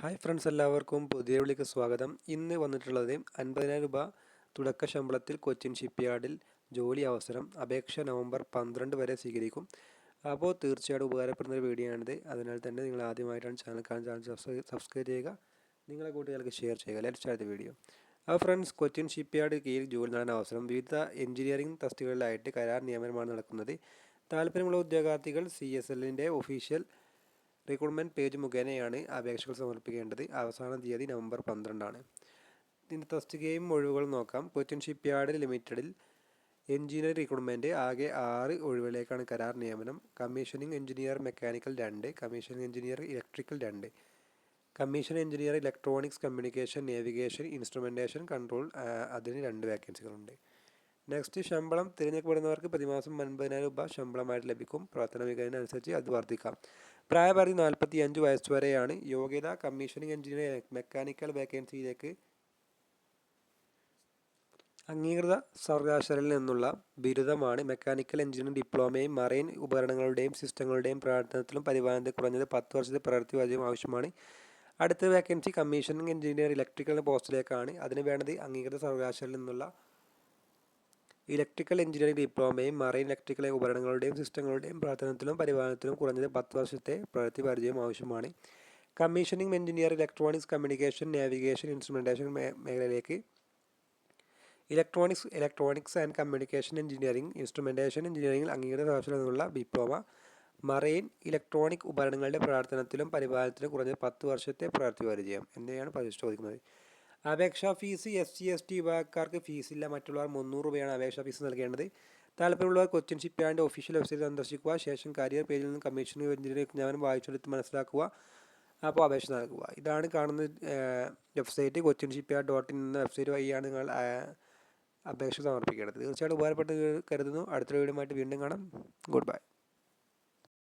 Hi friends, എല്ലാവർക്കും പുതിയ വിളിക്ക് സ്വാഗതം. ഇന്ന് വന്നിട്ടുള്ളത് 50,000 രൂപ തുടക്ക ശമ്പളത്തിൽ കൊച്ചിൻ ഷിപ്പ്യാർഡിൽ ജോലി അവസരം. അപേക്ഷ നവംബർ 12 വരെ സ്വീകരിക്കും. അപ്പോൾ തീർച്ചയായിട്ടും ഉപകാരപ്പെടുന്ന ഒരു വീഡിയോ ആണിത്. അതിനാൽ തന്നെ നിങ്ങൾ ആദ്യമായിട്ടാണ് ചാനൽ കാണാൻ സബ്സ്ക്രൈബ് ചെയ്യുക, നിങ്ങളെ കൂട്ടുകാർക്ക് ഷെയർ ചെയ്യുക. Let's start the video. അപ്പോൾ ഫ്രണ്ട്സ്, കൊച്ചിൻ ഷിപ്പ്യാർഡ് കീഴിൽ ജോലി നേടാൻ അവസരം. വിവിധ എഞ്ചിനീയറിംഗ് തസ്തികകളിലായിട്ട് കരാർ നിയമനമാണ് നടക്കുന്നത്. താല്പര്യമുള്ള ഉദ്യോഗാർത്ഥികൾ CSLൻ്റെ ഒഫീഷ്യൽ റിക്രൂട്ട്മെൻറ്റ് പേജ് മുഖേനയാണ് അപേക്ഷകൾ സമർപ്പിക്കേണ്ടത്. അവസാന തീയതി നവംബർ 12 ഇതിൻ്റെ തസ്തികയും ഒഴിവുകളും നോക്കാം. കൊച്ചിൻ ഷിപ്പ്യാർഡ് ലിമിറ്റഡിൽ എഞ്ചിനീയർ റിക്രൂട്ട്മെൻറ്റ് ആകെ 6 ഒഴിവുകളിലേക്കാണ് കരാർ നിയമനം. Commissioning engineer mechanical 2, commissioning engineer electrical 2, commission engineer electronics communication navigation instrumentation control, അതിന് 2 വേക്കൻസികളുണ്ട്. നെക്സ്റ്റ്, ശമ്പളം തിരഞ്ഞെടുക്കപ്പെടുന്നവർക്ക് പ്രതിമാസം 50,000 രൂപ ശമ്പളമായിട്ട് ലഭിക്കും. പ്രവർത്തന മികവിനനുസരിച്ച് അത് വർദ്ധിക്കാം. പ്രായപരിധി 45 വയസ്സ് വരെയാണ്. യോഗ്യത കമ്മീഷനിങ് എഞ്ചിനീയർ മെക്കാനിക്കൽ വേക്കൻസിയിലേക്ക് അംഗീകൃത സർവകലാശാലയിൽ നിന്നുള്ള ബിരുദമാണ്. മെക്കാനിക്കൽ എഞ്ചിനീയറിംഗ് ഡിപ്ലോമയും മറൈൻ ഉപകരണങ്ങളുടെയും സിസ്റ്റങ്ങളുടെയും പ്രവർത്തനത്തിലും പരിപാലനത്തിൽ കുറഞ്ഞത് 10 വർഷത്തെ പ്രവൃത്തി പരിചയം ആവശ്യമാണ്. അടുത്ത വേക്കൻസി കമ്മീഷനിങ് എഞ്ചിനീയർ ഇലക്ട്രിക്കൽ പോസ്റ്റിലേക്കാണ്. അതിന് വേണ്ടത് അംഗീകൃത സർവകലാശാലയിൽ നിന്നുള്ള ഇലക്ട്രിക്കൽ എഞ്ചിനീയറിംഗ് ഡിപ്ലോമയും മറൈൻ ഇലക്ട്രിക്കൽ ഉപകരണങ്ങളുടെയും സിസ്റ്റങ്ങളുടെയും പ്രവർത്തനത്തിലും പരിപാലനത്തിലും കുറഞ്ഞത് 10 വർഷത്തെ പ്രവൃത്തി പരിചയം ആവശ്യമാണ്. Commissioning engineer electronics communication navigation instrumentation മേഖലയിലേക്ക് electronics and communication engineering instrumentation എഞ്ചിനീയറിംഗിൽ അംഗീകൃത സർവകലാശാലയിൽ നിന്നുള്ള ഡിപ്ലോമ, മറൈൻ ഇലക്ട്രോണിക് ഉപകരണങ്ങളുടെ പ്രവർത്തനത്തിലും പരിപാലനത്തിലും കുറഞ്ഞത് 10 വർഷത്തെ പ്രവൃത്തി പരിചയം എന്നിവയാണ് ചോദിക്കുന്നത്. അപേക്ഷാ ഫീസ് SC/ST വിഭാഗക്കാർക്ക് ഫീസില്ല. മറ്റുള്ളവർ 300 രൂപയാണ് അപേക്ഷാ ഫീസ് നൽകേണ്ടത്. താല്പര്യമുള്ളവർ കൊച്ചിൻ ഷിപ്പ്യാർഡിൻ്റെ ഒഫീഷ്യൽ വെബ്സൈറ്റ് സന്ദർശിക്കുക. ശേഷം കരിയർ പേജിൽ നിന്ന് കമ്മീഷൻ എഞ്ചിനീയറിംഗ് വിജ്ഞാപനം വായിച്ചെടുത്ത് മനസ്സിലാക്കുക. അപ്പോൾ അപേക്ഷ നൽകുക. ഇതാണ് കാണുന്ന വെബ്സൈറ്റ്. kochinsshipyard.in എന്ന വെബ്സൈറ്റ് വഴിയാണ് നിങ്ങൾ അപേക്ഷ സമർപ്പിക്കേണ്ടത്. തീർച്ചയായിട്ടും ഉപകാരപ്പെട്ട് കരുതുന്നു. അടുത്ത വീഡിയോ ആയിട്ട് വീണ്ടും കാണാം. Good bye.